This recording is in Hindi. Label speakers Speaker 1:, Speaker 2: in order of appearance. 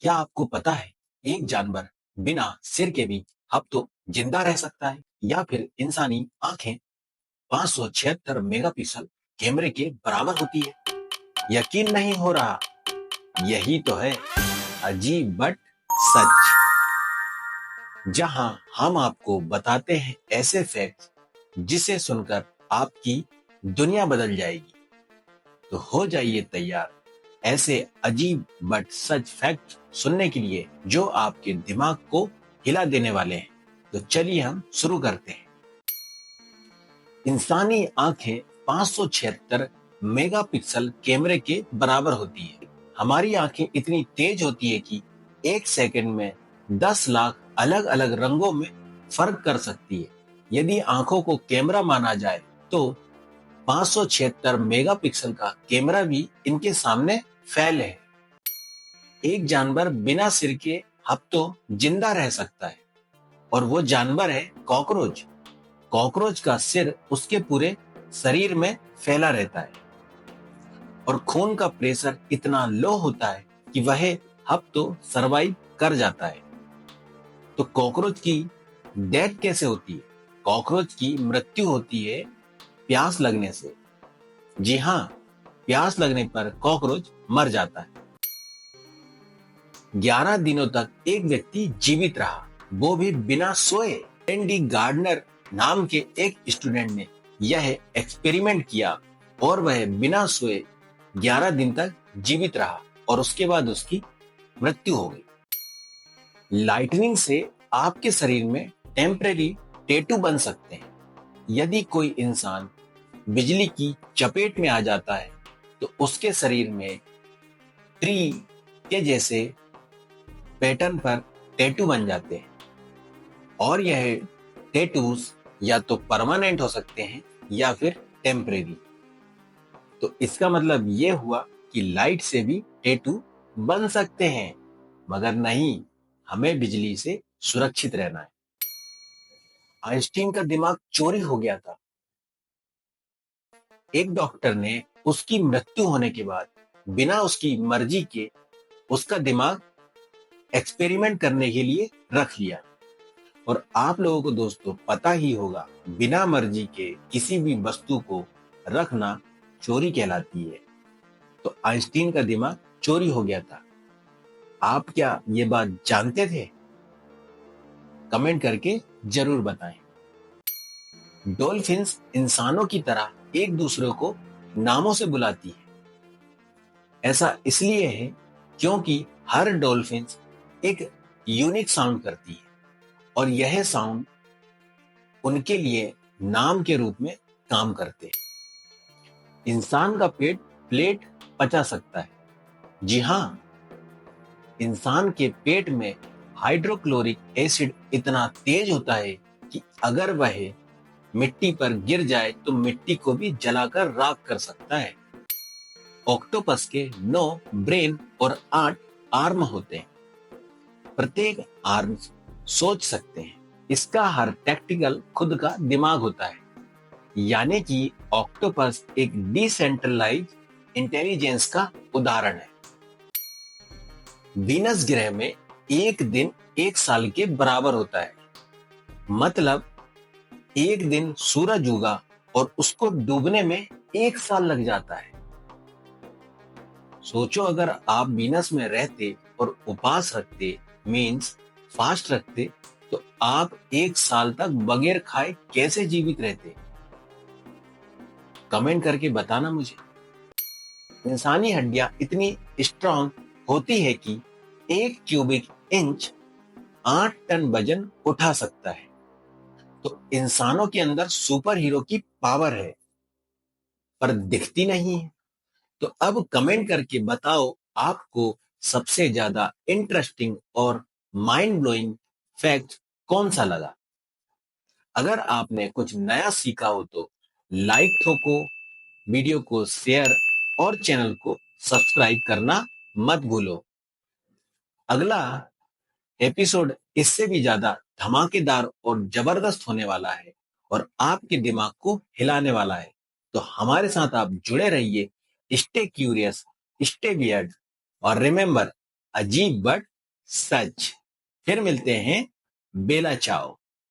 Speaker 1: क्या आपको पता है एक जानवर बिना सिर के भी हफ्तों जिंदा रह सकता है? या फिर इंसानी आंखें 576 मेगापिक्सल कैमरे के बराबर होती है? यकीन नहीं हो रहा? यही तो है अजीब बट सच, जहां हम आपको बताते हैं ऐसे फैक्ट्स जिसे सुनकर आपकी दुनिया बदल जाएगी। तो हो जाइए तैयार ऐसे अजीब बट सच फैक्ट सुनने के लिए जो आपके दिमाग को हिला देने वाले हैं। तो चलिए हम शुरू करते हैं। इंसानी आंखें 576 मेगापिक्सल कैमरे के बराबर होती है। हमारी आंखें इतनी तेज होती है कि एक सेकंड में 10 लाख अलग अलग रंगों में फर्क कर सकती है। यदि आंखों को कैमरा माना जाए तो 576 मेगापिक्सल का कैमरा भी इनके सामने फेल है। एक जानवर बिना सिर के हफ्तों जिंदा रह सकता है और वो जानवर है कॉकरोच। कॉकरोच का सिर उसके पूरे शरीर में फैला रहता है और खून का प्रेशर इतना लो होता है कि वह हफ्तों सरवाइव कर जाता है। तो कॉकरोच की डेथ कैसे होती है? कॉकरोच की मृत्यु होती है प्यास लगने से। जी हाँ, प्यास लगने पर कॉकरोच मर जाता है। 11 दिनों तक एक व्यक्ति जीवित रहा, वो भी बिना सोए। एंडी गार्डनर नाम के एक स्टूडेंट ने यह एक्सपेरिमेंट किया और वह बिना सोए 11 दिन तक जीवित रहा और उसके बाद उसकी मृत्यु हो गई। लाइटनिंग से आपके शरीर में टेम्परेरी टैटू बन सकते हैं। यदि कोई इंसान बिजली की चपेट में आ जाता है तो उसके शरीर में ट्री के जैसे पैटर्न पर टैटू बन जाते हैं और यह टैटूज या तो परमानेंट हो सकते हैं या फिर टेम्परेरी। तो इसका मतलब ये हुआ कि लाइट से भी टैटू बन सकते हैं, मगर नहीं, हमें बिजली से सुरक्षित रहना है। आइंस्टीन का दिमाग चोरी हो गया था। एक डॉक्टर ने उसकी मृत्यु होने के बाद बिना उसकी मर्जी के उसका दिमाग एक्सपेरिमेंट करने के लिए रख लिया। और आप लोगों को दोस्तों पता ही होगा, बिना मर्जी के किसी भी वस्तु को रखना चोरी कहलाती है। तो आइंस्टीन का दिमाग चोरी हो गया था। आप क्या ये बात जानते थे? कमेंट करके जरूर बताएं। डॉल्फिन्स इंसानों की तरह एक दूसरे को नामों से बुलाती है। ऐसा इसलिए है क्योंकि हर डॉल्फिन्स एक यूनिक साउंड करती है और यह साउंड उनके लिए नाम के रूप में काम करते हैं। इंसान का पेट प्लेट पचा सकता है। जी हाँ, इंसान के पेट में हाइड्रोक्लोरिक एसिड इतना तेज होता है कि अगर वह मिट्टी पर गिर जाए तो मिट्टी को भी जलाकर राख कर सकता है। ऑक्टोपस के 9 ब्रेन और 8 आर्म होते हैं। प्रत्येक आर्म सोच सकते हैं। इसका हर टेक्टिकल खुद का दिमाग होता है। यानी कि ऑक्टोपस एक डिसेंट्रलाइज इंटेलिजेंस का उदाहरण है। वीनस ग्रह में एक दिन एक साल के बराबर होता है। मतलब एक दिन सूरज उगा और उसको डूबने में एक साल लग जाता है। सोचो, अगर आप वीनस में रहते और उपवास रखते, मीन्स फास्ट रखते, तो आप एक साल तक बगैर खाए कैसे जीवित रहते? कमेंट करके बताना मुझे। इंसानी हड्डियां इतनी स्ट्रांग होती है कि 1 क्यूबिक इंच 8 टन वजन उठा सकता है। तो इंसानों के अंदर सुपर हीरो की पावर है, पर दिखती नहीं है। तो अब कमेंट करके बताओ, आपको सबसे ज्यादा इंटरेस्टिंग और माइंड ब्लोइंग फैक्ट कौन सा लगा? अगर आपने कुछ नया सीखा हो तो लाइक ठोको, वीडियो को शेयर और चैनल को सब्सक्राइब करना मत भूलो। अगला एपिसोड इससे भी ज्यादा धमाकेदार और जबरदस्त होने वाला है और आपके दिमाग को हिलाने वाला है। तो हमारे साथ आप जुड़े रहिए। स्टे क्यूरियस, स्टे वियर्ड और रिमेंबर, अजीब बट सच। फिर मिलते हैं। बेला चाओ।